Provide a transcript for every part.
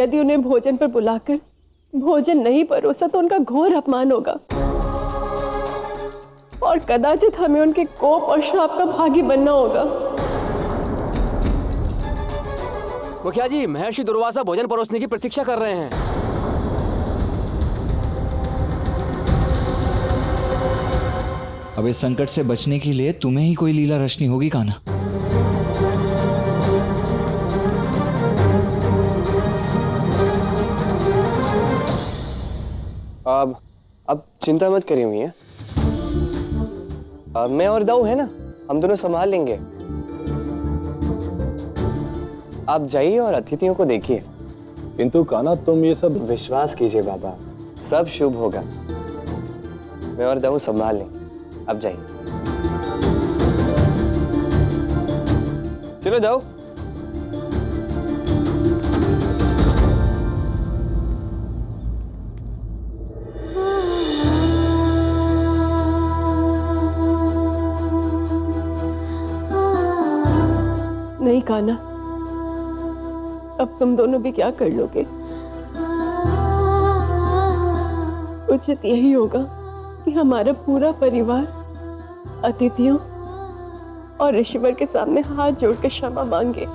यदि उन्हें भोजन पर बुलाकर भोजन नहीं परोसा तो उनका घोर अपमान होगा और कदाचित हमें उनके कोप और श्राप का भागी बनना होगा। मुखिया जी, महर्षि दुर्वासा भोजन परोसने की प्रतीक्षा कर रहे हैं। अब इस संकट से बचने के लिए तुम्हें ही कोई लीला रचनी होगी कान्हा। अब चिंता मत करिए मियां। मैं और दाऊ है ना, हम दोनों संभाल लेंगे। आप जाइए और अतिथियों को देखिए। किंतु कान्हा, तुम ये सब। विश्वास कीजिए बाबा, सब शुभ होगा। मैं और दाऊ संभाल लें, आप जाइए। चलो दाऊ। नहीं कान्हा, अब तुम दोनों भी क्या कर लोगे? उचित यही होगा कि हमारा पूरा परिवार अतिथियों और ऋषिवर के सामने हाथ जोड़कर क्षमा मांगे।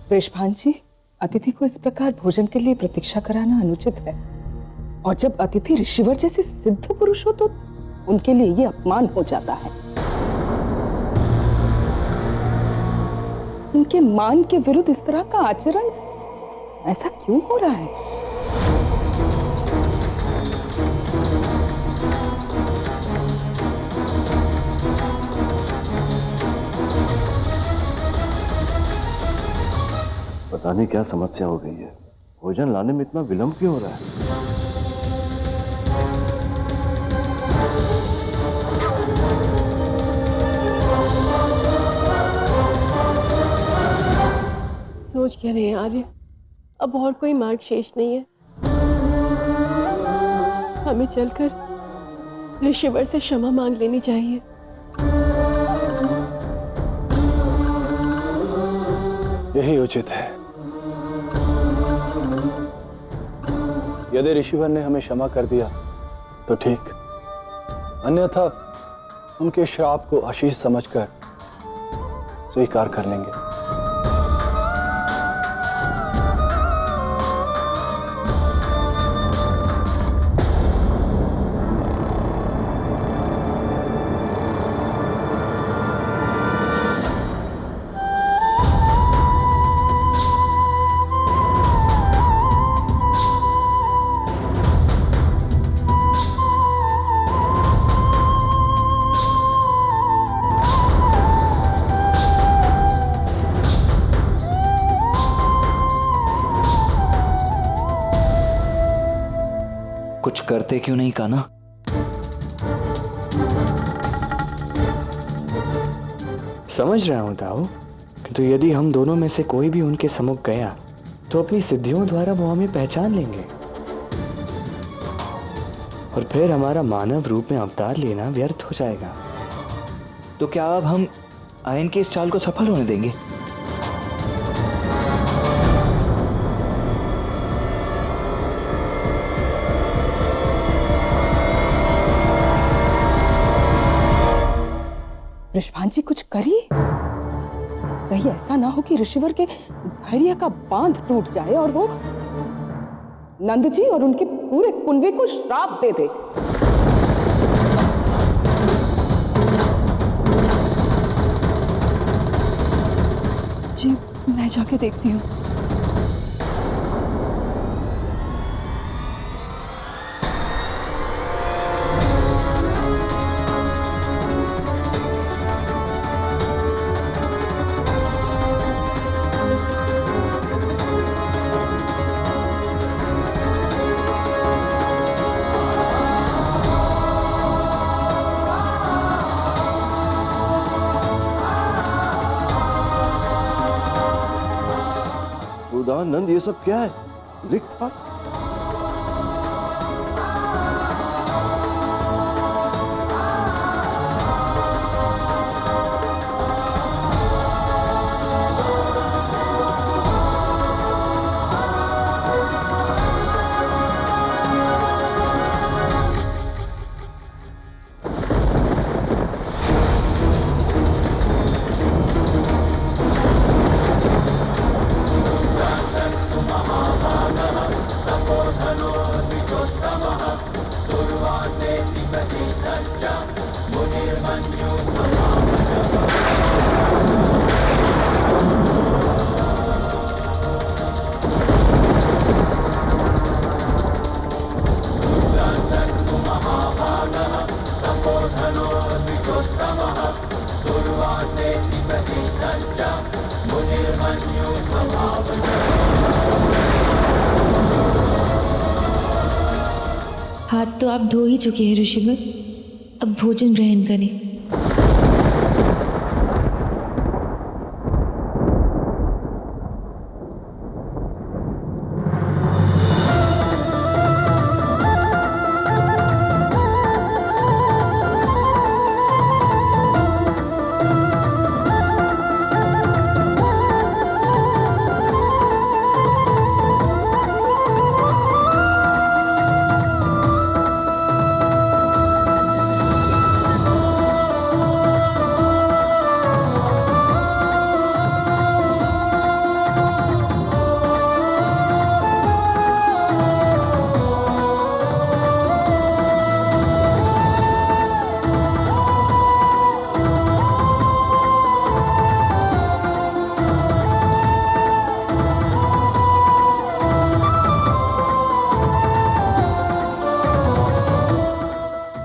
वृषभान जी, अतिथि को इस प्रकार भोजन के लिए प्रतीक्षा कराना अनुचित है, और जब अतिथि ऋषिवर जैसे सिद्ध पुरुष हो तो उनके लिए ये अपमान हो जाता है। उनके मान के विरुद्ध इस तरह का आचरण ऐसा क्यों हो रहा है? पता नहीं क्या समस्या हो गई है, भोजन लाने में इतना विलंब क्यों हो रहा है? सोच क्या रहे हैं आर्य? अब और कोई मार्ग शेष नहीं है। हमें चलकर ऋषिवर से क्षमा मांग लेनी चाहिए। यही उचित है। यदि ऋषिवर ने हमें क्षमा कर दिया तो ठीक, अन्यथा उनके श्राप को आशीष समझकर स्वीकार कर लेंगे। कुछ करते क्यों नहीं कान्हा? समझ रहा हूं दाऊ, किंतु यदि हम दोनों में से कोई भी उनके सम्मुख गया तो अपनी सिद्धियों द्वारा वो हमें पहचान लेंगे और फिर हमारा मानव रूप में अवतार लेना व्यर्थ हो जाएगा। तो क्या अब हम आयन की इस चाल को सफल होने देंगे? वृषभान जी, कुछ करिए। कहीं ऐसा ना हो कि ऋषिवर के धैर्य का बांध टूट जाए और वो नंद जी और उनके पूरे कुनबे को श्राप दे दे। जी, मैं जाके देखती हूँ। यशोदा नंद ये सब क्या है? लिख था। हाथ तो आप धो ही चुके हैं ऋषिवर, अब भोजन ग्रहण करें।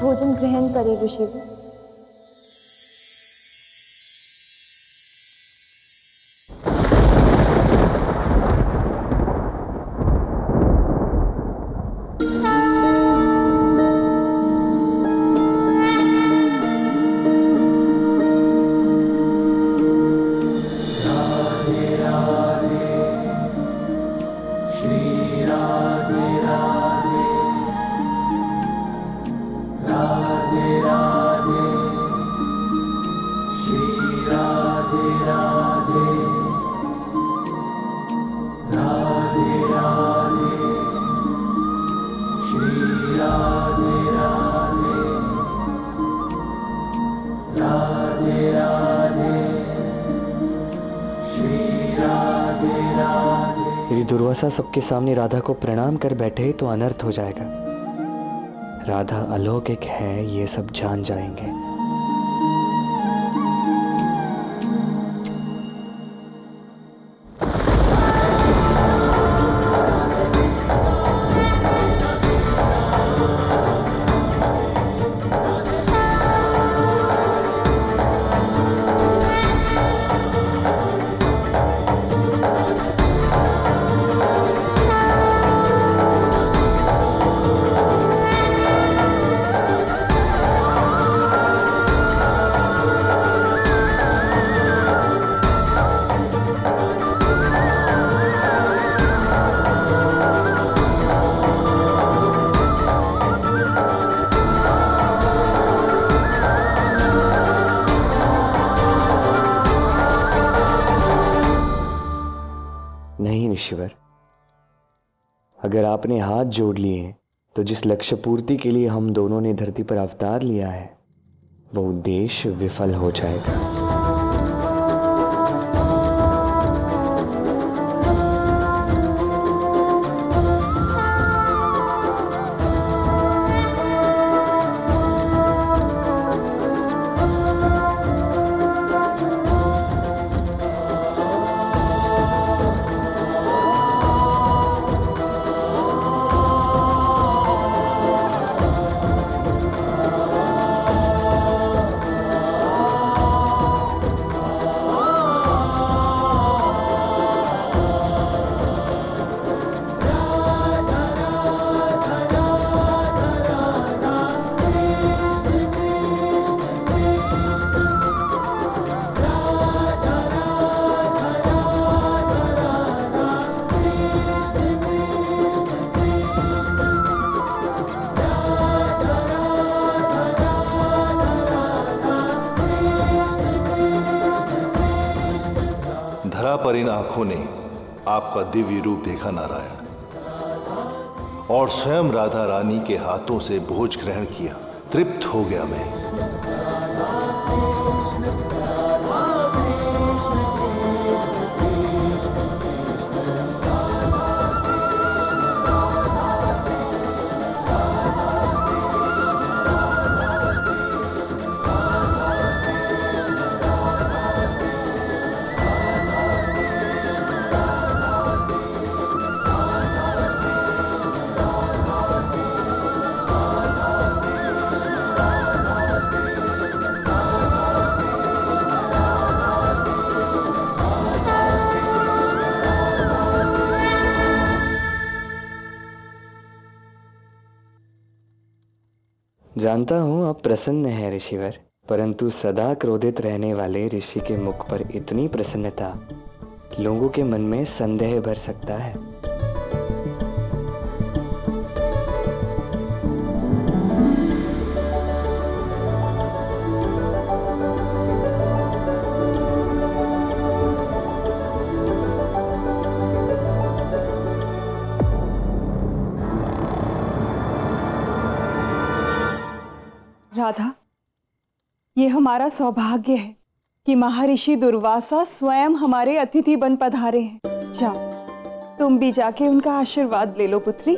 भोजन ग्रहण करें ऋषिवर। यदि दुर्वासा सबके सामने राधा को प्रणाम कर बैठे तो अनर्थ हो जाएगा। राधा अलौकिक है ये सब जान जाएंगे। नहीं ऋषिवर, अगर आपने हाथ जोड़ लिए तो जिस लक्ष्य पूर्ति के लिए हम दोनों ने धरती पर अवतार लिया है वो उद्देश्य विफल हो जाएगा। पर इन आंखों ने आपका दिव्य रूप देखा नारायण, और स्वयं राधा रानी के हाथों से भोज ग्रहण किया। तृप्त हो गया मैं। जानता हूँ आप प्रसन्न हैं ऋषिवर, परंतु सदा क्रोधित रहने वाले ऋषि के मुख पर इतनी प्रसन्नता लोगों के मन में संदेह भर सकता है। राधा, ये हमारा सौभाग्य है कि महर्षि दुर्वासा स्वयं हमारे अतिथि बन पधारे हैं। जाओ, तुम भी जाके उनका आशीर्वाद ले लो पुत्री।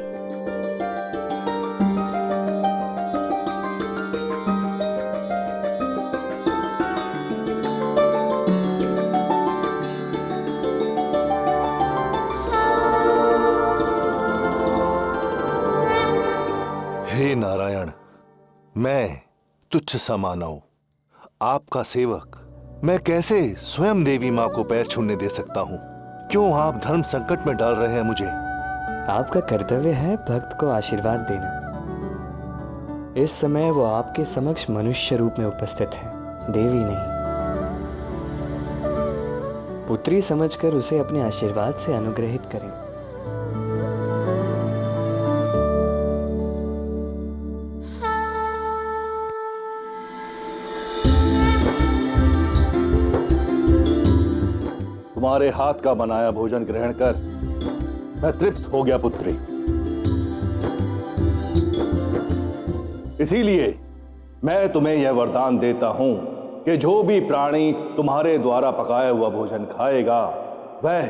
हे नारायण, मैं तुच्छ सा मानव, आपका सेवक, मैं कैसे स्वयं देवी माँ को पैर छूने दे सकता हूँ? क्यों आप धर्म संकट में डाल रहे हैं मुझे? आपका कर्तव्य है भक्त को आशीर्वाद देना। इस समय वो आपके समक्ष मनुष्य रूप में उपस्थित है, देवी नहीं। पुत्री समझकर उसे अपने आशीर्वाद से अनुग्रहित करें। तुम्हारे हाथ का बनाया भोजन ग्रहण कर मैं तृप्त हो गया पुत्री। इसीलिए मैं तुम्हें यह वरदान देता हूं कि जो भी प्राणी तुम्हारे द्वारा पकाया हुआ भोजन खाएगा वह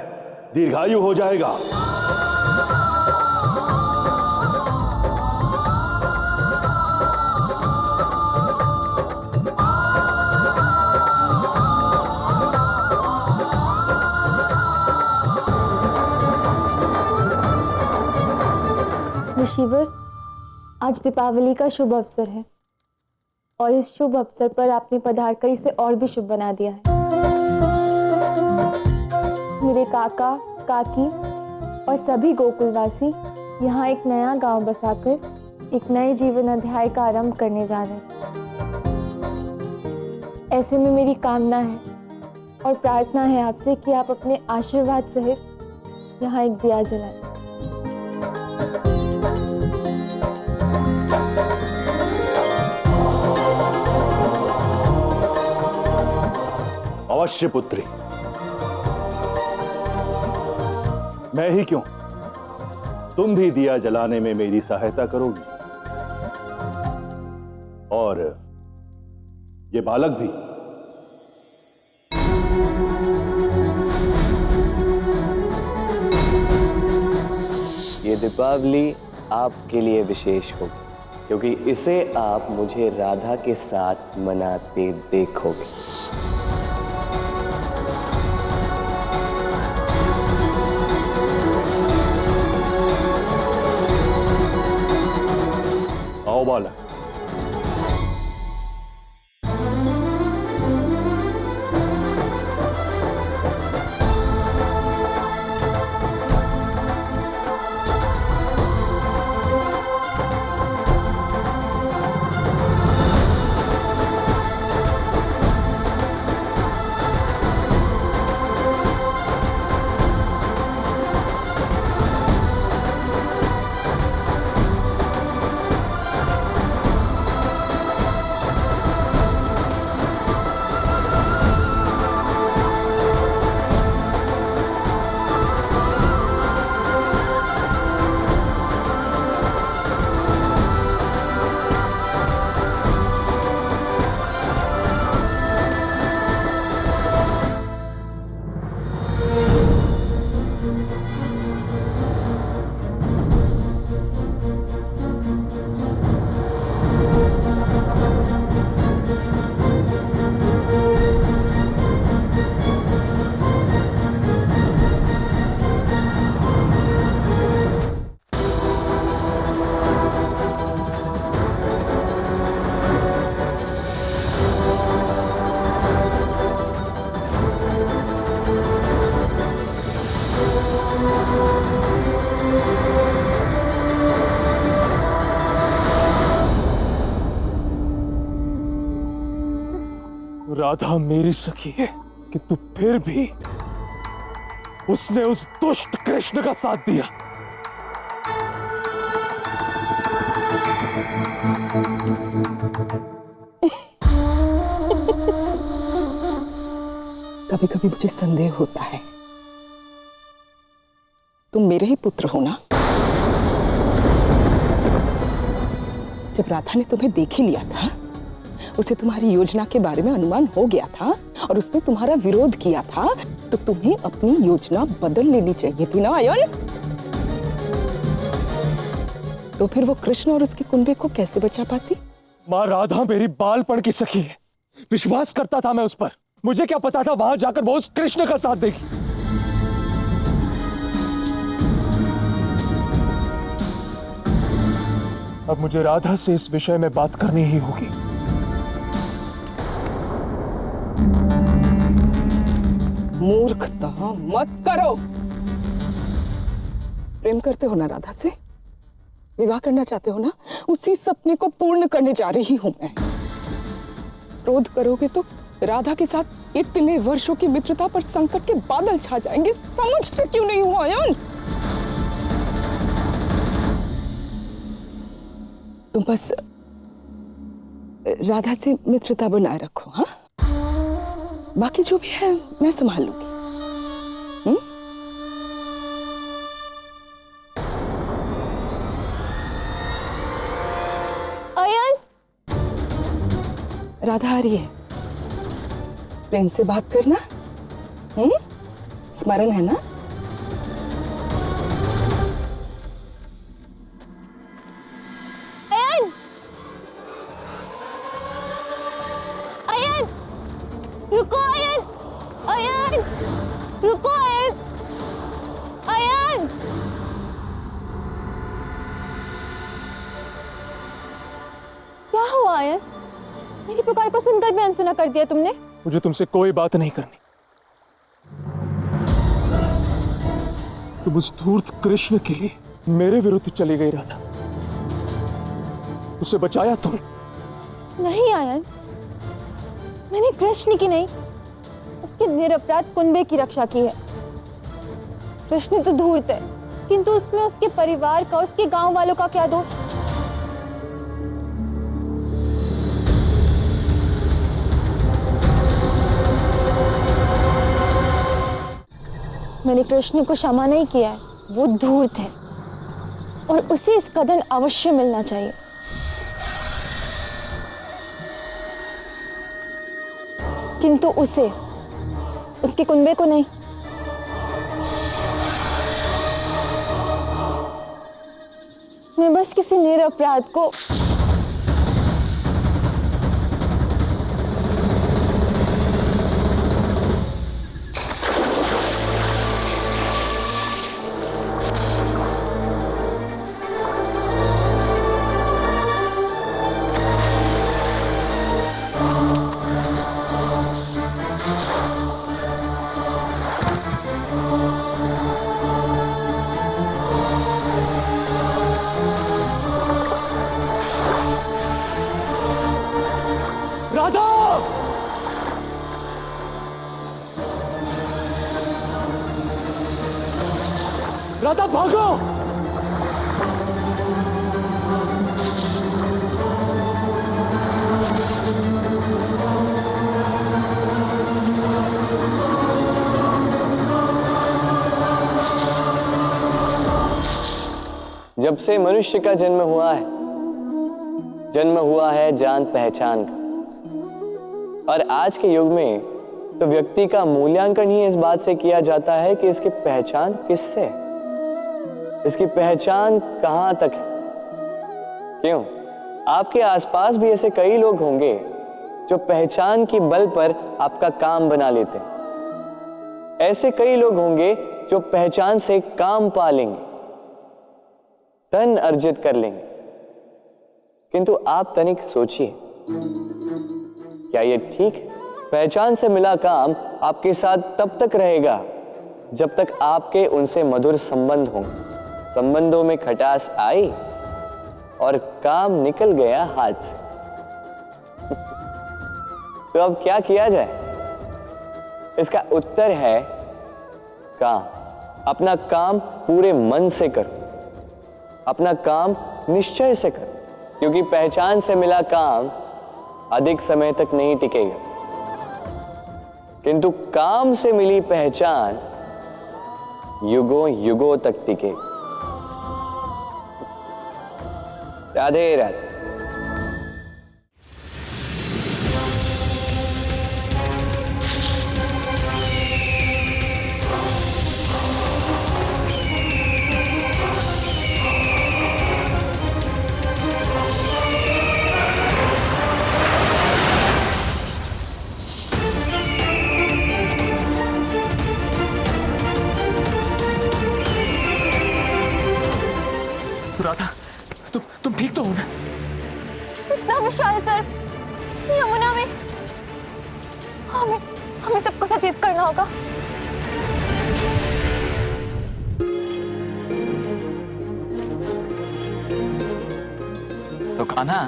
दीर्घायु हो जाएगा। ऋषिवर, आज दीपावली का शुभ अवसर है और इस शुभ अवसर पर आपने पधार कर इसे और भी शुभ बना दिया है। मेरे काका, काकी और सभी गोकुलवासी यहाँ एक नया गांव बसाकर एक नए जीवन अध्याय का आरंभ करने जा रहे हैं। ऐसे में मेरी कामना है और प्रार्थना है आपसे कि आप अपने आशीर्वाद सहित यहाँ एक दिया जलाएं। अवश्य पुत्री, मैं ही क्यों, तुम भी दिया जलाने में मेरी सहायता करोगी और ये बालक भी। ये दीपावली आपके लिए विशेष होगी क्योंकि इसे आप मुझे राधा के साथ मनाते देखोगे। आओ बालक। राधा मेरी सखी है कि तू फिर भी उसने उस दुष्ट कृष्ण का साथ दिया। कभी कभी मुझे संदेह होता है तुम मेरे ही पुत्र हो ना। जब राधा ने तुम्हें देख ही लिया था, उसे तुम्हारी योजना के बारे में अनुमान हो गया था और उसने तुम्हारा विरोध किया था, तो तुम्हें अपनी योजना बदल लेनी चाहिए थी ना आयन। तो फिर वो कृष्ण और उसके कुंबे को कैसे बचा पाती? माँ राधा मेरी बालपण की सखी है, विश्वास करता था मैं उस पर। मुझे क्या पता था वहां जाकर वो उस कृष्ण का साथ देगी। अब मुझे राधा से इस विषय में बात करनी ही होगी। मूर्खता मत करो। प्रेम करते हो ना राधा से? विवाह करना चाहते हो ना? उसी सपने को पूर्ण करने जा रही हूं मैं। क्रोध करोगे तो राधा के साथ इतने वर्षों की मित्रता पर संकट के बादल छा जाएंगे। समझते क्यों नहीं हो आयन? तुम बस राधा से मित्रता बनाए रखो, हाँ? बाकी जो भी है मैं संभाल लूंगी। आयन, राधा आ रही है, प्रेम से बात करना। स्मरण है ना? आयन, आयन, रुको आयन, आयन, रुको आयन, आयन। क्या हुआ आयन? मेरी पुकार को सुनकर भी अनसुना कर दिया तुमने। मुझे तुमसे कोई बात नहीं करनी। तुम उस धूर्त कृष्ण के लिए मेरे विरुद्ध चली गई राधा, उसे बचाया तुम। नहीं आयन, मैंने कृष्ण की नहीं, उसके निरपराध कुंबे की रक्षा की है। कृष्ण तो धूर्त है, किंतु उसमें उसके परिवार का, उसके गांव वालों का क्या दोष? मैंने कृष्ण को क्षमा नहीं किया है, वो धूर्त है और उसे इसका दंड अवश्य मिलना चाहिए। किंतु उसे, उसके कुंबे को नहीं। मैं बस किसी निरपराध को राधा! राधा भागो! जब से मनुष्य का जन्म हुआ है जान पहचान का। और आज के युग में तो व्यक्ति का मूल्यांकन ही इस बात से किया जाता है कि इसकी पहचान किससे है, इसकी पहचान कहां तक है। क्यों? आपके आसपास भी ऐसे कई लोग होंगे जो पहचान की बल पर आपका काम बना लेते हैं। ऐसे कई लोग होंगे जो पहचान से काम पा लेंगे, धन अर्जित कर लेंगे। किंतु आप तनिक सोचिए, क्या ये ठीक है? पहचान से मिला काम आपके साथ तब तक रहेगा जब तक आपके उनसे मधुर संबंध हों, संबंधों में खटास आई और काम निकल गया हाथ से। तो अब क्या किया जाए? इसका उत्तर है काम। अपना काम पूरे मन से करो, अपना काम निश्चय से करो, क्योंकि पहचान से मिला काम अधिक समय तक नहीं टिकेगा, किंतु काम से मिली पहचान युगों युगों तक टिकेगी। राधे राधे। राधा, तुम ठीक तो हो ना? इतना विशाल सर, यमुना में हमें सबको सचेत करना होगा। तो कान्हा,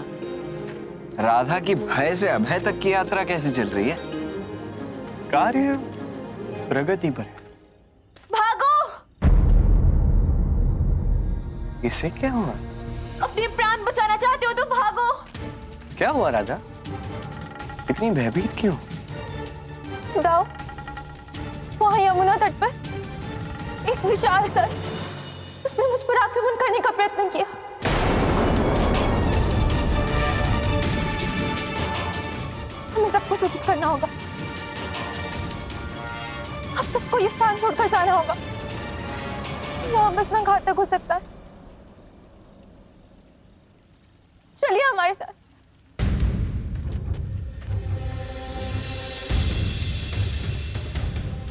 राधा की भय से अभय तक की यात्रा कैसे चल रही है? कार्य प्रगति पर है। भागो! इसे क्या हुआ? अपने प्राण बचाना चाहते हो तो भागो। क्या हुआ राधा? इतनी भयभीत क्यों? दाओ, वहां यमुना तट पर एक विशाल सर, उसने मुझ पर आक्रमण करने का प्रयत्न किया। हमें सबको सूचित करना होगा। अब सबको ये स्थान छोड़कर जाना होगा। यहाँ बसना घातक हो सकता है। चलिए हमारे साथ।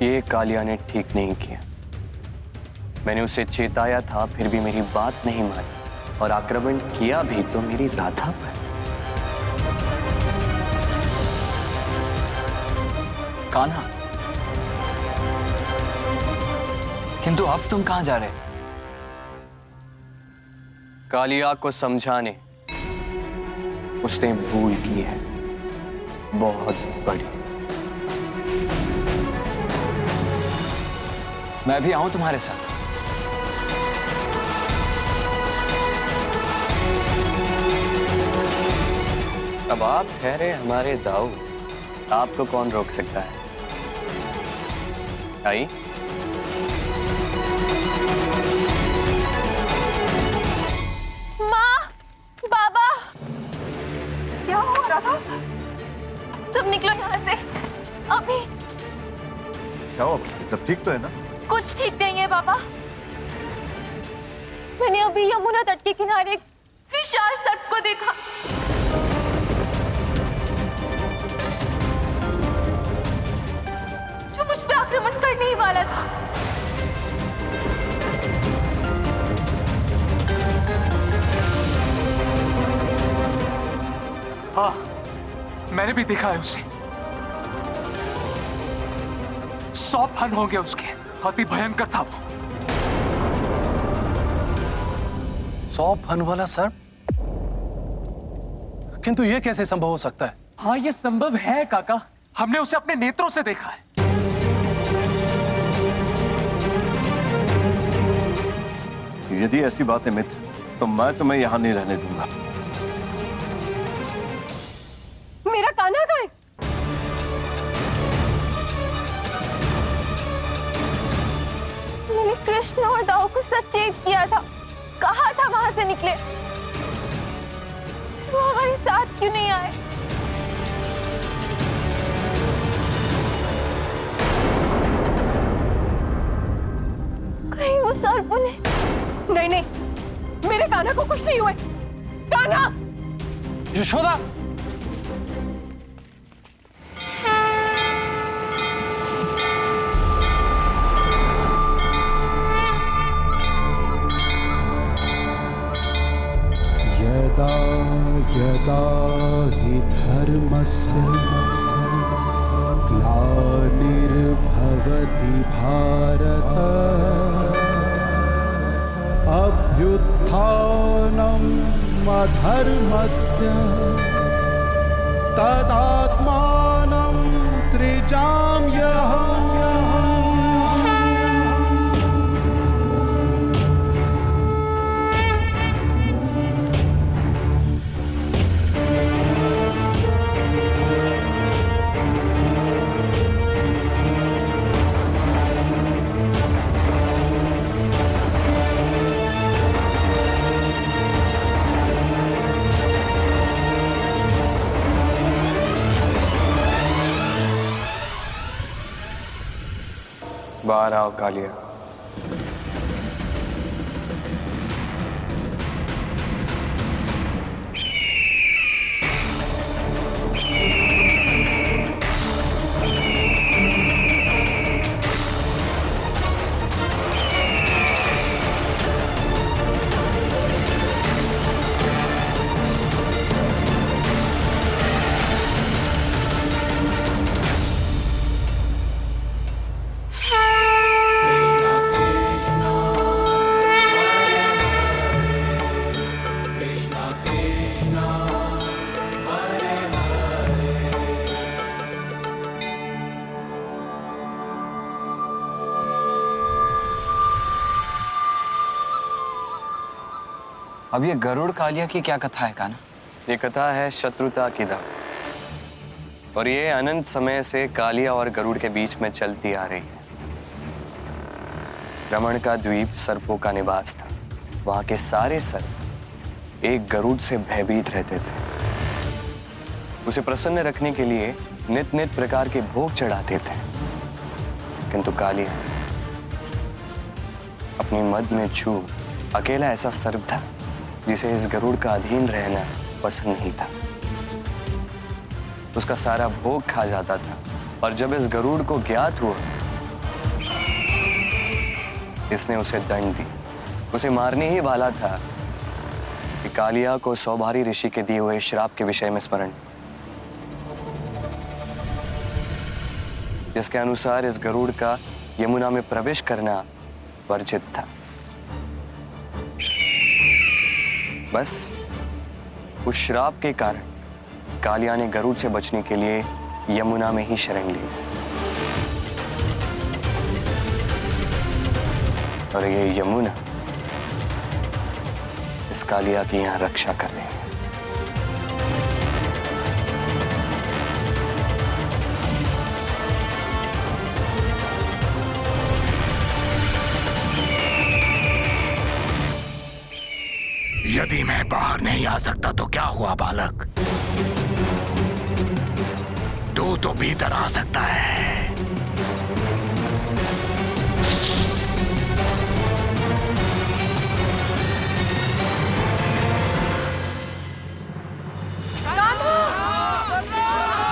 ये कालिया ने ठीक नहीं किया। मैंने उसे चेताया था, फिर भी मेरी बात नहीं मानी और आक्रमण किया भी तो मेरी राधा पर। कान्हा, किंतु अब तुम कहां जा रहे? कालिया को समझाने। उसने भूल की है, बहुत बड़ी। मैं भी आऊं तुम्हारे साथ? अब आप ठहरे हमारे दाऊ, आपको कौन रोक सकता है? आई? माँ, बाबा, क्या हो रहा था? सब निकलो यहाँ से अभी। क्या हुआ? सब ठीक तो है ना? कुछ ठीक नहीं है बाबा। मैंने अभी यमुना तट के किनारे एक विशाल सर्प को देखा। जो मुझ पे आक्रमण करने ही वाला था। हाँ, मैंने भी देखा है उसे। 100 फन होंगे उसके। अति भयंकर था वो। 100 फन वाला सर्प? किंतु यह कैसे संभव हो सकता है? हाँ, ये संभव है काका। हमने उसे अपने नेत्रों से देखा है। यदि ऐसी बात है मित्र, तो मैं तुम्हें यहां नहीं रहने दूंगा। मेरा कान्हा कहाँ है? मैंने कृष्ण और दाऊ को सचेत किया था, कहा था वहां से निकले। वो हमारे साथ क्यों नहीं आए? कहीं वो सर्प ने? नहीं नहीं, मेरे कान्हा को कुछ नहीं हुआ। कान्हा! यशोदा! यदा यदा हि धर्मस्य ग्लानिर्भवति भारत अभ्युत्थानम् अधर्मस्य तदात्मानं सृजाम्यहम्। बाहर आओ कालिया। अब ये गरुड़ कालिया की क्या कथा है कान्हा? ये कथा है शत्रुता की दाव और ये अनंत समय से कालिया और गरुड़ के बीच में चलती आ रही है। रमण का द्वीप सर्पों का निवास था। वहां के सारे सर्प एक गरुड़ से भयभीत रहते थे। उसे प्रसन्न रखने के लिए नित नित प्रकार के भोग चढ़ाते थे, किंतु कालिया अपनी मद में चूर अकेला ऐसा सर्प था जिसे इस गरुड़ का अधीन रहना पसंद नहीं था। उसका सारा भोग खा जाता था और जब इस गरुड़ को ज्ञात हुआ, इसने उसे दंड दी। उसे मारने ही वाला था कि कालिया को सौभारी ऋषि के दिए हुए श्राप के विषय में स्मरण, जिसके अनुसार इस गरुड़ का यमुना में प्रवेश करना वर्जित था। बस उस श्राप के कारण कालिया ने गरुड़ से बचने के लिए यमुना में ही शरण ली और ये यमुना इस कालिया की यहां रक्षा कर रही है। यदि मैं बाहर नहीं आ सकता तो क्या हुआ बालक? तू तो भीतर आ सकता है।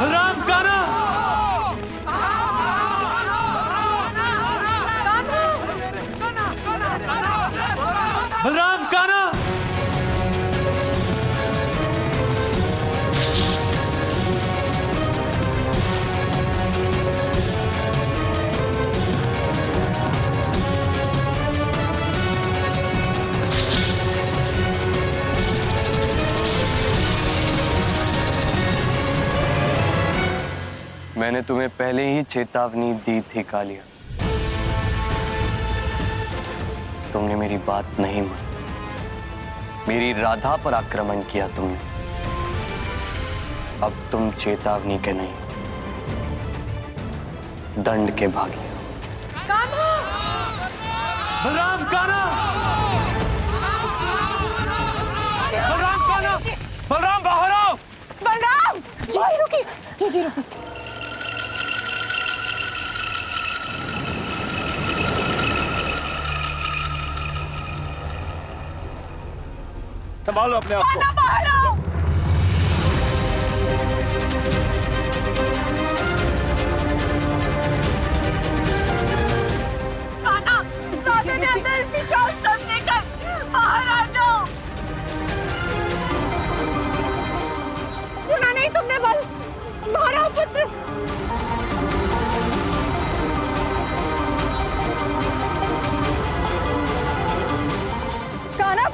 बलराम, कान्हा! बलराम, कान्हा! मैंने तुम्हें पहले ही चेतावनी दी थी कालिया, तुमने मेरी बात नहीं मानी। मेरी राधा पर आक्रमण किया तुमने। अब तुम चेतावनी के नहीं, दंड के भागी हो। बलराम, कान्हा! बलराम, कान्हा! बलराम, बाहर आओ! बलराम! जी रुकी, जी रुकी। संभालो अपने आप को। बाहर आओ। ने अंदर विशाल सब लेकर बाहर आ जाओ। सुना नहीं तुमने? बल बाहर आओ पुत्र। कान्हा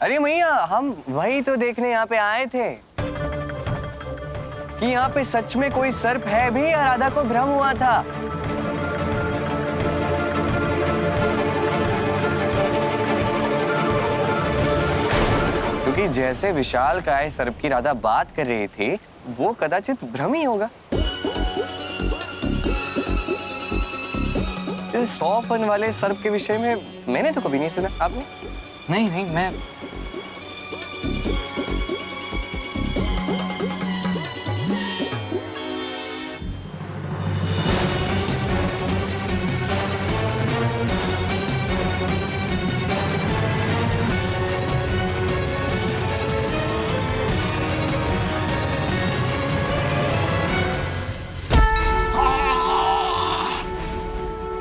अरे मैया, हम वही तो देखने यहाँ पे आए थे कि यहाँ पे सच में कोई सर्प है भी या राधा को भ्रम हुआ था। क्योंकि जैसे विशालकाय सर्प की राधा बात कर रही थी, वो कदाचित भ्रम ही होगा। इस 100 फन वाले सर्प के विषय में मैंने तो कभी नहीं सुना। आपने? नहीं नहीं, मैं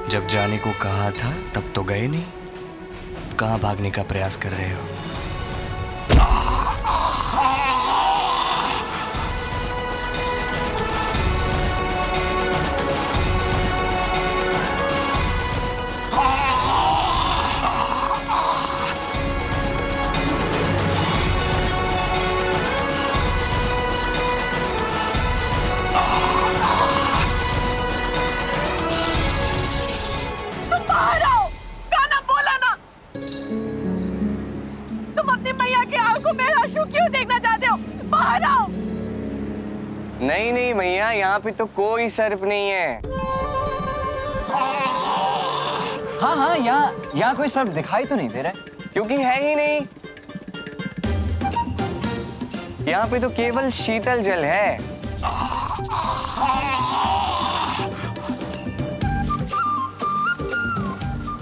जब जाने को कहा था तब तो गए नहीं, कहां भागने का प्रयास कर रहे हो? नहीं नहीं भैया, यहाँ पे तो कोई सर्प नहीं है। हाँ हाँ, यहाँ कोई सर्प दिखाई तो नहीं दे रहा है। क्योंकि है ही नहीं। यहाँ पे तो केवल शीतल जल है।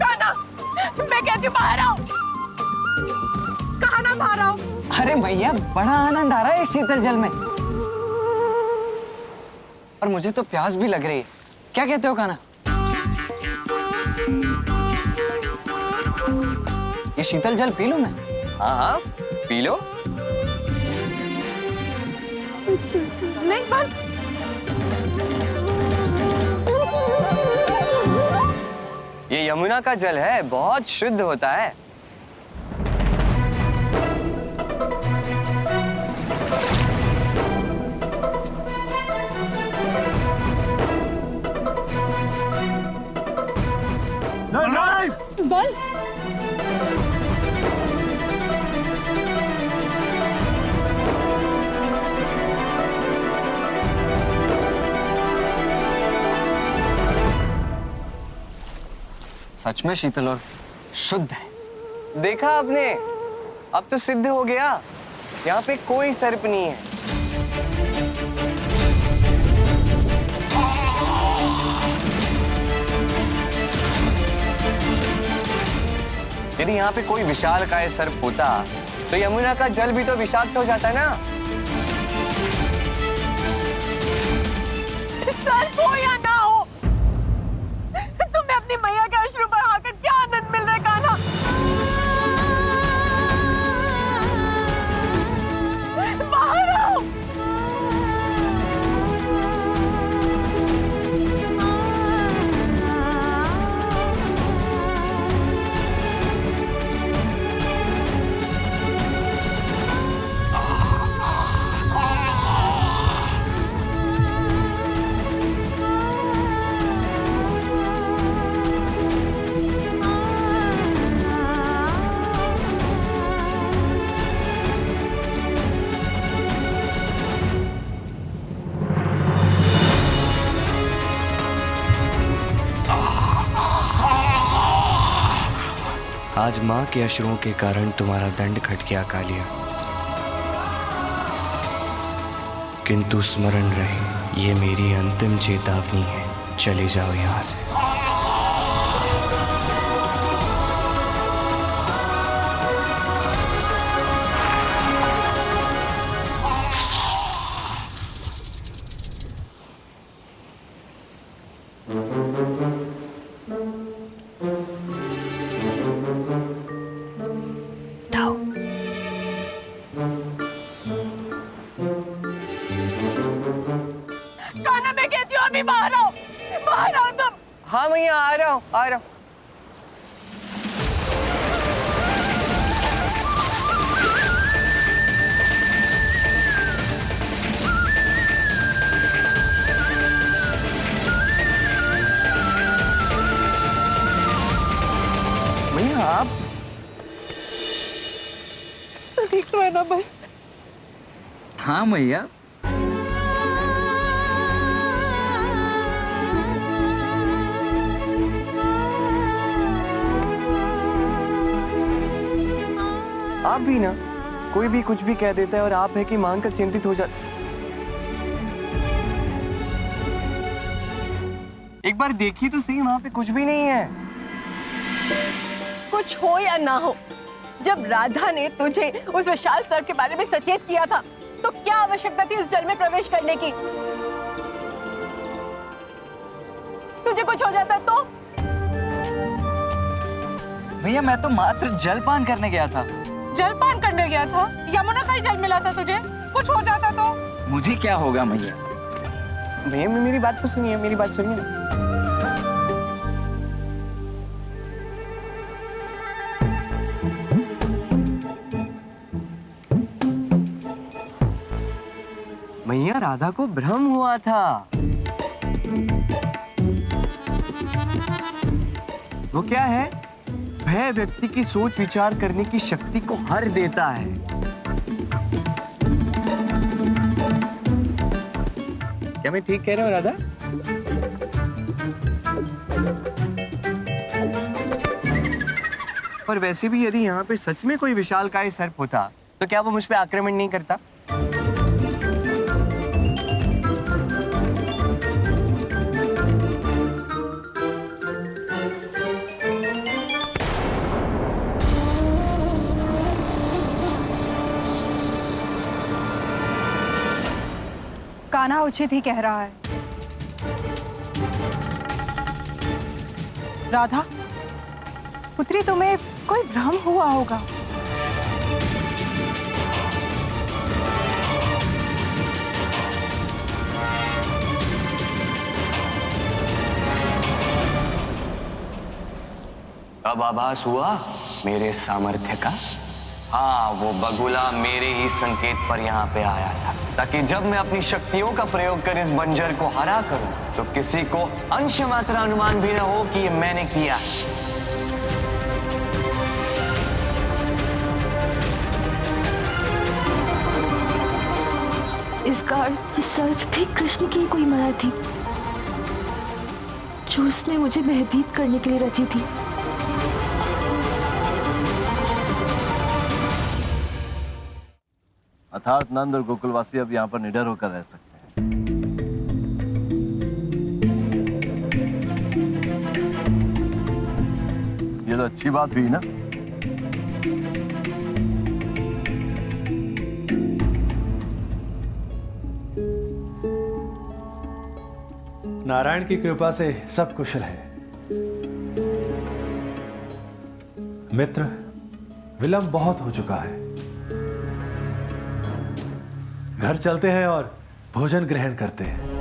कान्हा, मैं कहती हूँ बाहर आओ। कहाँ ना बाहर आओ। अरे भैया, बड़ा आनंद आ रहा है इस शीतल जल में, और मुझे तो प्यास भी लग रही है। क्या कहते हो कान्हा? ये शीतल जल पी लूं मैं? हाँ हाँ, पी लो। नहीं बंद। ये यमुना का जल है, बहुत शुद्ध होता है। बल सच में शीतल और शुद्ध है। देखा आपने, अब तो सिद्ध हो गया, यहाँ पे कोई सर्प नहीं है। यदि यहाँ पे कोई विशालकाय सर्प होता तो यमुना का जल भी तो विषाक्त हो जाता ना। सर्प हो या ना हो, तुम्हें अपनी मैया के अश्रु पर आकर क्या आनंद मिल रहा है कान्हा? बाहर आओ। आज माँ के अश्रुओं के कारण तुम्हारा दंड खट गया कालिया, किंतु स्मरण रहे, ये मेरी अंतिम चेतावनी है। चले जाओ यहाँ से। कान्हा, मैं कहती हूँ अभी बाहर आओ, बाहर आओ तुम। हाँ भैया, आ रहा हूँ, आ रहा हूँ। भैया आप ठीक तो है ना भाई? हाँ भैया। आप भी ना, कोई भी कुछ भी कह देता है और आप है कि मांग कर चिंतित हो जा। एक बार देखिए तो सही, वहां पे कुछ भी नहीं है। कुछ हो या ना हो, जब राधा ने तुझे उस विशाल सर के बारे में सचेत किया था तो क्या आवश्यकता थी उस जल में प्रवेश करने की? तुझे कुछ हो जाता तो? भैया मैं तो मात्र जलपान करने गया था। जलपान करने गया था? यमुना का ही जल मिला था तुझे, कुछ हो जाता तो? मुझे क्या होगा भैया? भैया मेरी बात तो सुनिए, मेरी बात सुनिए। भैया राधा को भ्रम हुआ था। वो क्या है, भय व्यक्ति की सोच विचार करने की शक्ति को हर देता है। क्या मैं ठीक कह रहा हूँ राधा? पर वैसे भी यदि यहाँ पे सच में कोई विशालकाय सर्प होता तो क्या वो मुझ पे आक्रमण नहीं करता? कान्हा उचित ही कह रहा है। राधा पुत्री, तुम्हें कोई भ्रम हुआ होगा। अब आभास हुआ मेरे सामर्थ्य का। हाँ, वो बगुला मेरे ही संकेत पर यहाँ पे आया था, ताकि जब मैं अपनी शक्तियों का प्रयोग कर इस बंजर को हरा करूं तो किसी को अंश मात्र अनुमान भी न हो कि ये मैंने किया। इसका अर्थ सर्प भी कृष्ण की कोई माया थी जो उसने मुझे भयभीत करने के लिए रची थी। अर्थात नंद और गोकुलवासी अब यहाँ पर निडर होकर रह सकते हैं। ये तो अच्छी बात हुई ना। नारायण की कृपा से सब कुशल है। मित्र, विलंब बहुत हो चुका है। घर चलते हैं और भोजन ग्रहण करते हैं।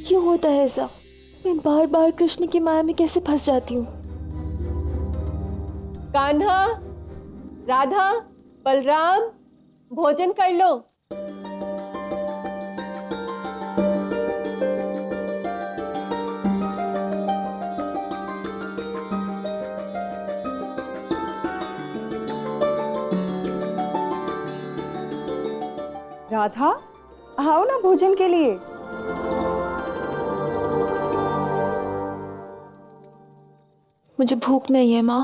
क्यों होता है ऐसा? मैं बार बार कृष्ण की माया में कैसे फंस जाती हूँ? कान्हा, राधा, बलराम, भोजन कर लो। राधा, आओ ना भोजन के लिए। मुझे भूख नहीं है माँ।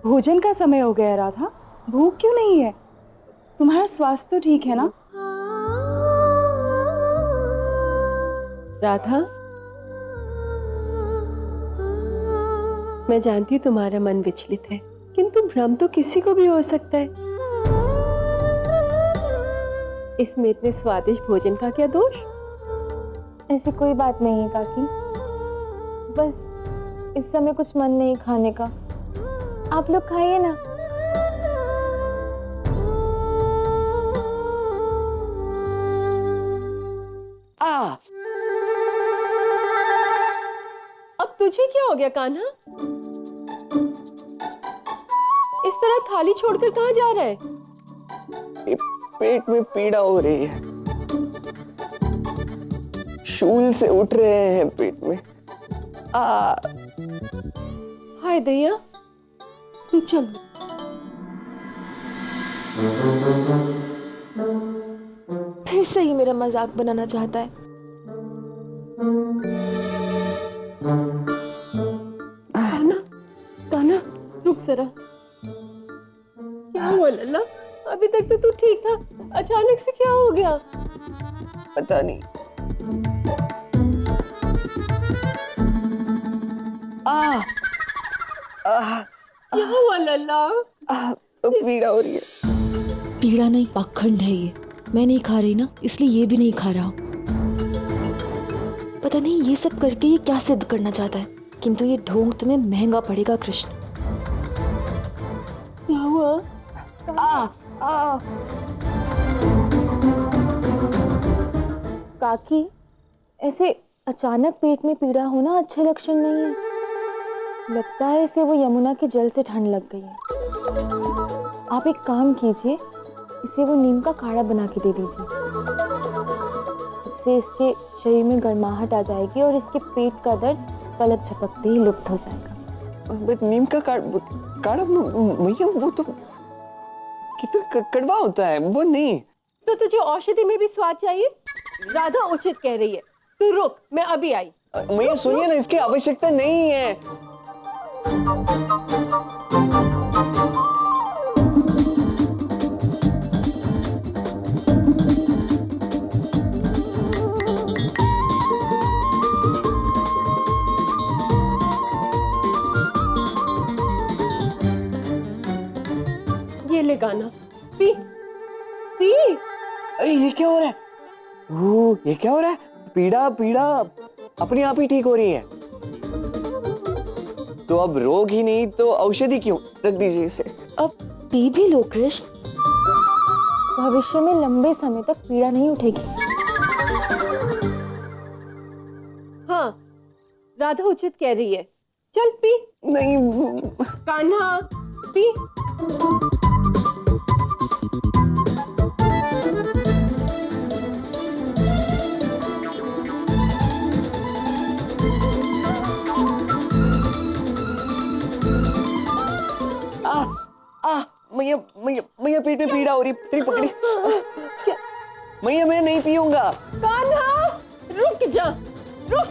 भोजन का समय हो गया राधा, भूख क्यों नहीं है? तुम्हारा स्वास्थ्य तो ठीक है ना? राधा, मैं जानती हूँ तुम्हारा मन विचलित है, किंतु भ्रम तो किसी को भी हो सकता है। इसमें इतने स्वादिष्ट भोजन का क्या दोष? ऐसी कोई बात नहीं है काकी, बस इस समय कुछ मन नहीं खाने का। आप लोग खाइए ना। अब तुझे क्या हो गया कान्हा? इस तरह थाली छोड़कर कहाँ जा रहा है? पेट में पीड़ा हो रही है, शूल से उठ रहे हैं पेट में। हाय दैया, तू चल। फिर से ही मेरा मजाक बनाना चाहता है। कान्हा, कान्हा, रुक जरा। क्या हुआ लल्ला? अभी तक तो तू ठीक था, अचानक से क्या हो गया? पता नहीं। क्या हुआ लल्ला? तो पीड़ा हो रही है। पीड़ा नहीं, पाखंड है ये। मैं नहीं खा रही ना, इसलिए ये भी नहीं खा रहा। पता नहीं ये सब करके ये क्या सिद्ध करना चाहता है, किंतु ये ढोंग तुम्हें महंगा पड़ेगा कृष्ण। क्या हुआ? काकी, ऐसे अचानक पेट में पीड़ा होना अच्छे लक्षण नहीं है। लगता है इसे वो यमुना के जल से ठंड लग गई है। आप एक काम कीजिए, इसे वो नीम का काढ़ा बना के दे दीजिए। इससे इसके शरीर में गर्माहट आ जाएगी और इसके पेट का दर्द पलक झपकते ही लुप्त हो जाएगा। नीम का काढ़ा भैया, वो तो कितना कड़वा होता है, वो नहीं। तो तुझे औषधि में भी स्वाद चाहिए? राधा उचित कह रही है, तू रुक, मैं अभी आई। मैया सुनिए ना, इसकी आवश्यकता नहीं है। ये ले गाना, पी पी। अरे ये क्या हो रहा है? ये क्या हो रहा है? पीड़ा पीड़ा अपने आप ही ठीक हो रही है। तो अब रोग ही नहीं तो औषधि क्यों? रख दीजिए इसे। अब पी भी लो कृष्ण, भविष्य में लंबे समय तक पीड़ा नहीं उठेगी। हाँ, राधा उचित कह रही है, चल पी। नहीं कान्हा, पी। मैया मैया मैया, पेट में पीड़ा हो रही, पकड़ी। मैया मैं नहीं पीऊंगा। कान्हा, रुक जा, रुक।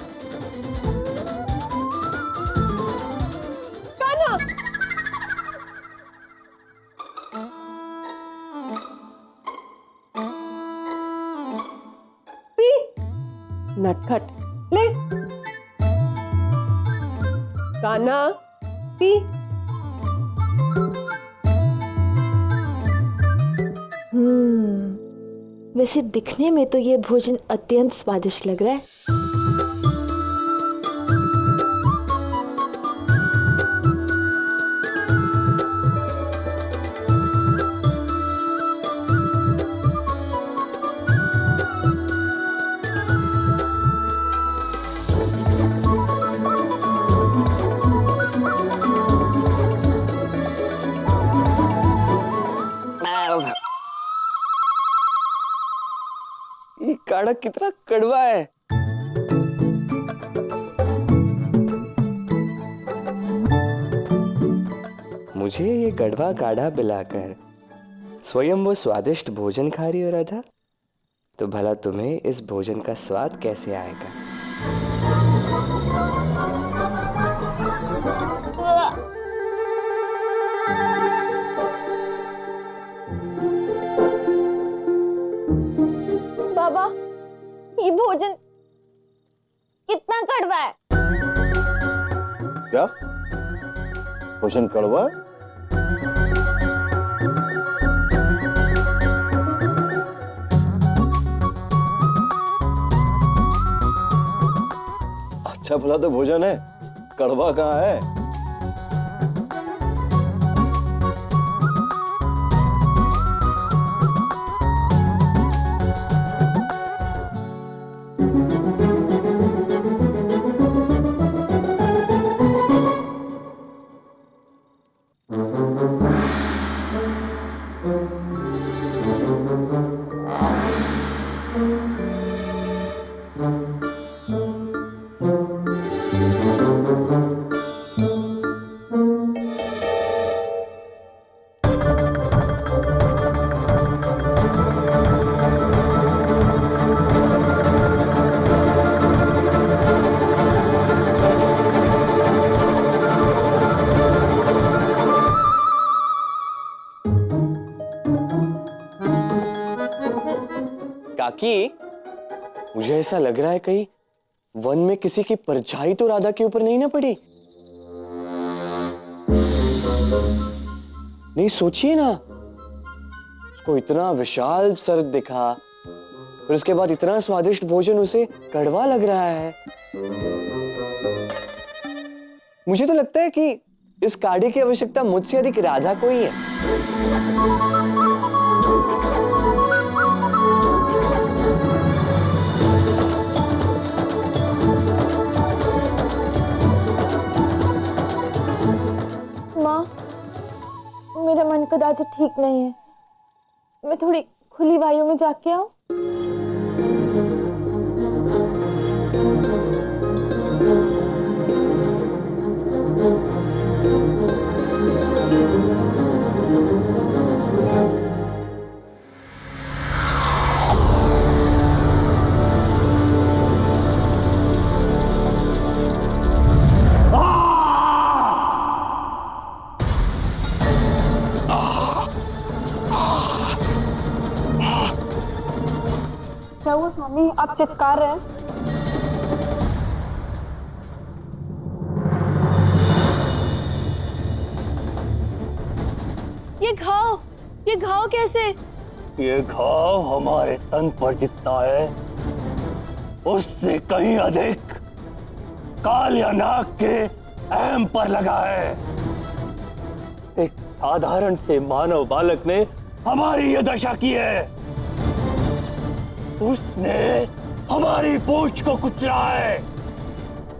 कान्हा, पी। नटखट, ले। कान्हा, पी। वैसे दिखने में तो ये भोजन अत्यंत स्वादिष्ट लग रहा है। ये काढ़ा कितना कड़वा है। मुझे ये कड़वा काढ़ा पिलाकर स्वयं वो स्वादिष्ट भोजन खा रही हो राधा, तो भला तुम्हें इस भोजन का स्वाद कैसे आएगा? बाबा, ये भोजन कितना कड़वा है। क्या? भोजन कड़वा? अच्छा भला तो भोजन है, कड़वा कहाँ है? काकी, मुझे ऐसा लग रहा है कहीं वन में किसी की परछाई तो राधा के ऊपर नहीं ना पड़ी। नहीं सोचिए ना, उसको इतना विशाल सर दिखा और उसके बाद इतना स्वादिष्ट भोजन उसे कड़वा लग रहा है। मुझे तो लगता है कि इस काढ़े की आवश्यकता मुझसे अधिक राधा को ही है। मेरा मन कदाचित ठीक नहीं है, मैं थोड़ी खुली वायु में जाके आऊं। क्या हुआ स्वामी, आप चित्कार रहे हैं? ये घाव कैसे? ये घाव हमारे तन पर जितना है उससे कहीं अधिक कालिया नाग के अहम पर लगा है। एक साधारण से मानव बालक ने हमारी ये दशा की है। उसने हमारी पूंछ को कुचला है।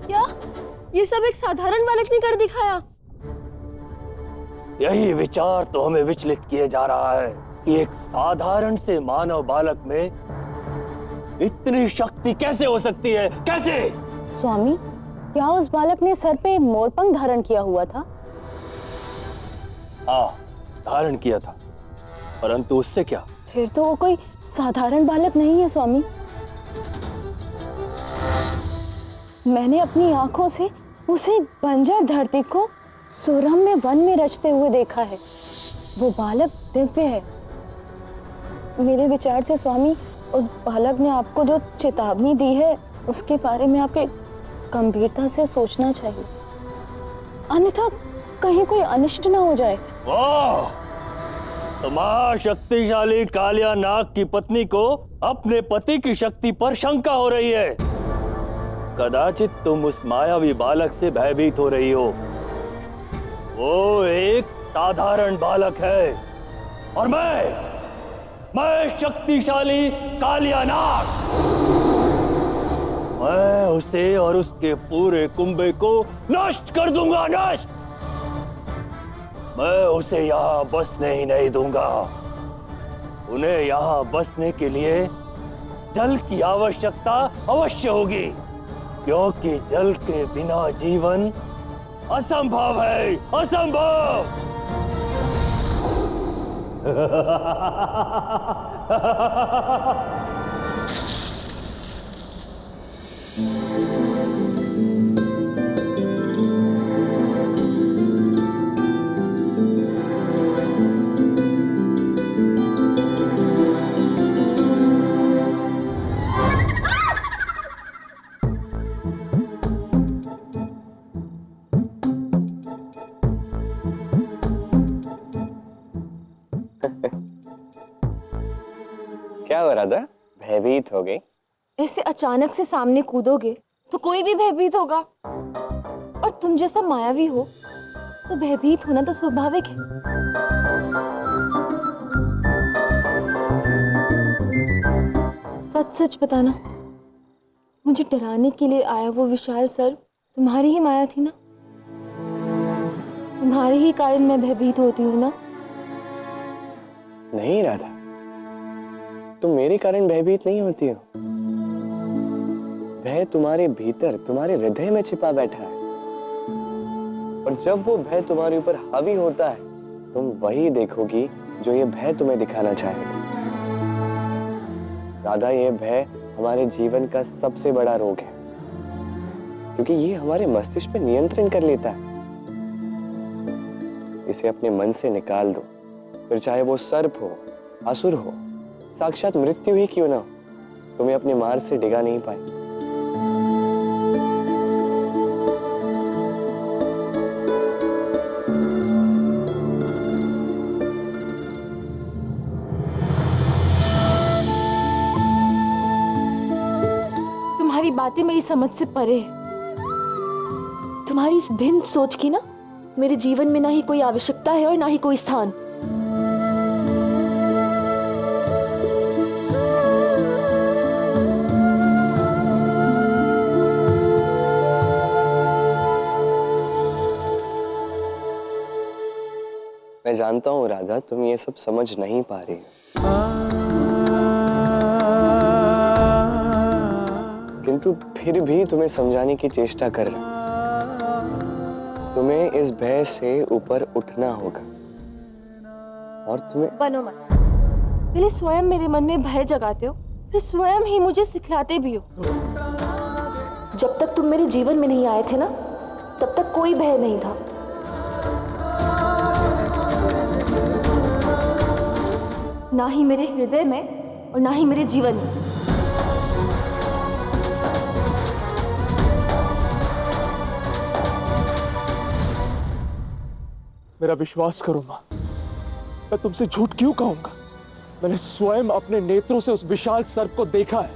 क्या ये सब एक साधारण बालक ने कर दिखाया? यही विचार तो हमें विचलित किए जा रहा है कि एक साधारण से मानव बालक में इतनी शक्ति कैसे हो सकती है, कैसे? स्वामी, क्या उस बालक ने सर पे मोरपंख धारण किया हुआ था? हाँ, धारण किया था, परंतु उससे क्या? फिर तो वो कोई साधारण बालक नहीं है स्वामी। मैंने अपनी आंखों से उसे बंजर धरती को सुरम्य वन में रचते हुए देखा है। वो बालक दिव्य है। मेरे विचार से स्वामी, उस बालक ने आपको जो चेतावनी दी है उसके बारे में आपके गंभीरता से सोचना चाहिए, अन्यथा कहीं कोई अनिष्ट ना हो जाए। महाशक्तिशाली कालिया नाग की पत्नी को अपने पति की शक्ति पर शंका हो रही है। कदाचित तुम उस मायावी बालक से भयभीत हो रही हो। वो एक साधारण बालक है और मैं शक्तिशाली कालिया नाग, मैं उसे और उसके पूरे कुंभे को नष्ट कर दूंगा, नष्ट। मैं उसे यहाँ बसने ही नहीं दूंगा। उन्हें यहाँ बसने के लिए जल की आवश्यकता अवश्य होगी, क्योंकि जल के बिना जीवन असंभव है, असंभव। राधा, भयभीत हो गई? ऐसे अचानक से सामने कूदोगे तो कोई भी भयभीत होगा, और तुम जैसा मायावी हो तो भयभीत होना तो स्वाभाविक है। सच सच बताना, मुझे डराने के लिए आया वो विशाल सर तुम्हारी ही माया थी ना? तुम्हारे ही कारण मैं भयभीत होती हूँ ना? नहीं राधा, तुम मेरे कारण भयभीत नहीं होती हो। भय तुम्हारे भीतर, तुम्हारे हृदय में छिपा बैठा है, और जब वो भय तुम्हारे ऊपर हावी होता है, तुम वही देखोगी जो ये भय तुम्हें दिखाना चाहेगा। राधा, ये भय हमारे जीवन का सबसे बड़ा रोग है, क्योंकि ये हमारे मस्तिष्क पे नियंत्रण कर लेता है। इसे अपने मन से निकाल दो, फिर चाहे वो सर्प हो, असुर हो, साक्षात मृत्यु ही क्यों ना हो, तुम्हें अपने मार्ग से डिगा नहीं पाए। तुम्हारी बातें मेरी समझ से परे है। तुम्हारी इस भिन्न सोच की ना मेरे जीवन में ना ही कोई आवश्यकता है और ना ही कोई स्थान। मैं जानता हूँ राधा, तुम ये सब समझ नहीं पा रही हो, किंतु फिर भी तुम्हें समझाने की चेष्टा कर रहा हूं। तुम्हें इस भय से ऊपर उठना होगा, और तुम्हें बनो मत। पहले स्वयं मेरे मन में भय जगाते हो, फिर स्वयं ही मुझे सिखलाते भी हो। जब तक तुम मेरे जीवन में नहीं आए थे ना, तब तक कोई भय नहीं था। ना ही मेरे हृदय में और ना ही मेरे जीवन में। मेरा विश्वास करो मां, मैं तुमसे झूठ क्यों कहूंगा? मैंने स्वयं अपने नेत्रों से उस विशाल सर्प को देखा है।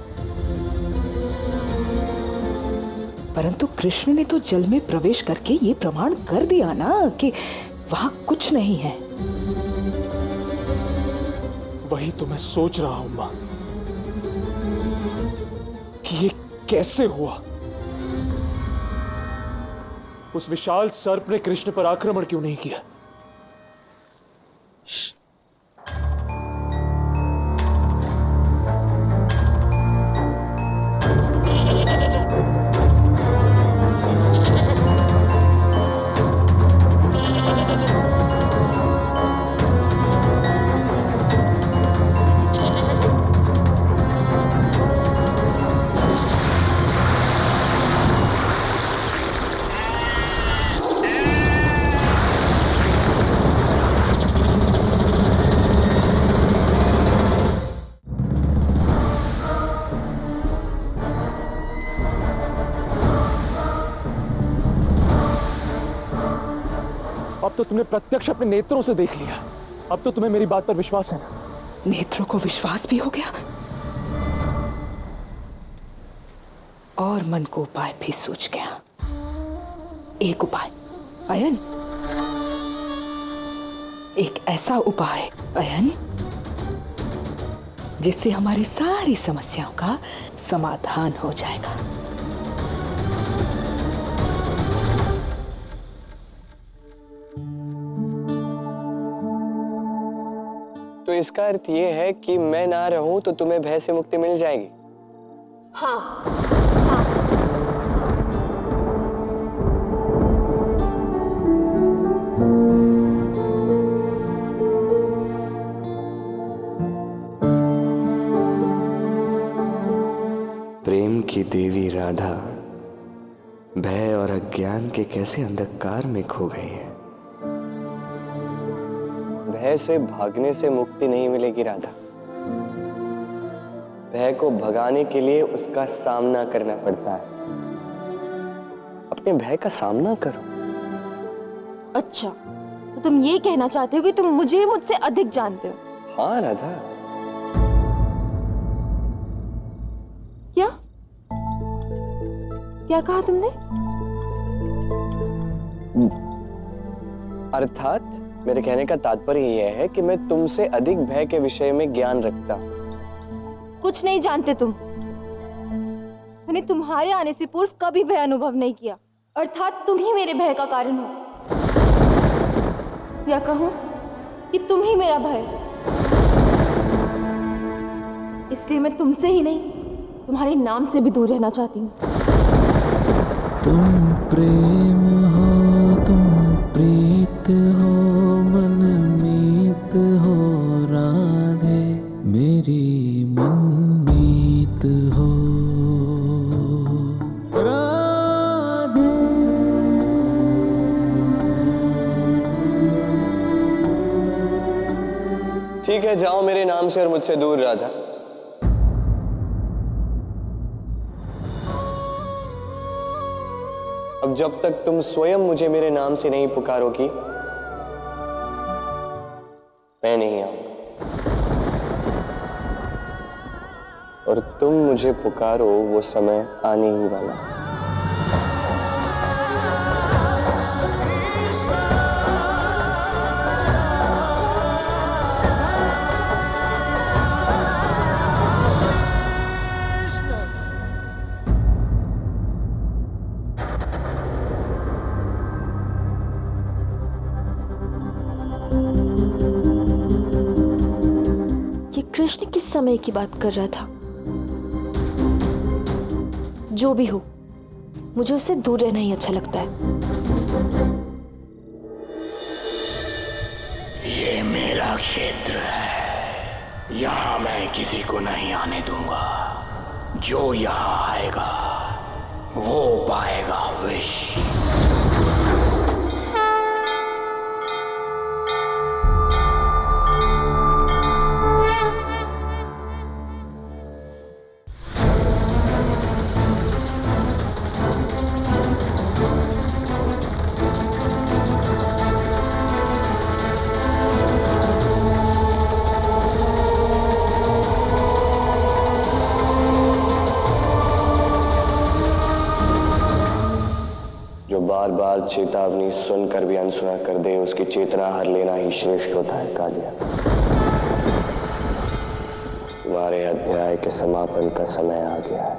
परंतु कृष्ण ने तो जल में प्रवेश करके ये प्रमाण कर दिया ना कि वहां कुछ नहीं है। वही तो मैं सोच रहा हूं मां, कि ये कैसे हुआ? उस विशाल सर्प ने कृष्ण पर आक्रमण क्यों नहीं किया? अब तो तुमने प्रत्यक्ष अपने नेत्रों से देख लिया, अब तो तुम्हें मेरी बात पर विश्वास है ना? नेत्रों को विश्वास भी हो गया और मन को उपाय भी सूझ गया। एक उपाय अयन, एक ऐसा उपाय अयन जिससे हमारी सारी समस्याओं का समाधान हो जाएगा। तो इसका अर्थ ये है कि मैं ना रहूं तो तुम्हें भय से मुक्ति मिल जाएगी। हाँ, प्रेम की देवी राधा भय और अज्ञान के कैसे अंधकार में खो गई है। भय से भागने से मुक्ति नहीं मिलेगी राधा। भय को भगाने के लिए उसका सामना करना पड़ता है। अपने भय का सामना करो। अच्छा, तो तुम ये कहना चाहते हो कि तुम मुझे मुझसे अधिक जानते हो? हाँ राधा, क्या कहा तुमने? अर्थात मेरे कहने का तात्पर्य यह है कि मैं तुमसे अधिक भय के विषय में ज्ञान रखता हूं। कुछ नहीं जानते तुम। मैंने तुम्हारे आने से पूर्व कभी भय अनुभव नहीं किया, अर्थात तुम ही मेरे भय का कारण हो, या कहूं कि तुम ही मेरा भय। इसलिए मैं तुमसे ही नहीं, तुम्हारे नाम से भी दूर रहना चाहती हूँ। तुम प्रेम हो, तुम प्रीत हो, मनमीत हो राधे, मेरी मनमीत हो राधे। ठीक है, जाओ मेरे नाम से और मुझसे दूर राधा। अब जब तक तुम स्वयं मुझे मेरे नाम से नहीं पुकारोगी, मैं नहीं आऊंगा। और तुम मुझे पुकारो, वो समय आने ही वाला है। कृष्ण किस समय की बात कर रहा था? जो भी हो, मुझे उससे दूर रहना ही अच्छा लगता है। ये मेरा क्षेत्र है, यहाँ मैं किसी को नहीं आने दूंगा। जो यहाँ आएगा वो पाएगा विष। बार बार चेतावनी सुनकर भी अनसुना कर दे, उसकी चेतना हर लेना ही श्रेष्ठ होता है। कालिया, तुम्हारे अध्याय के समापन का समय आ गया है।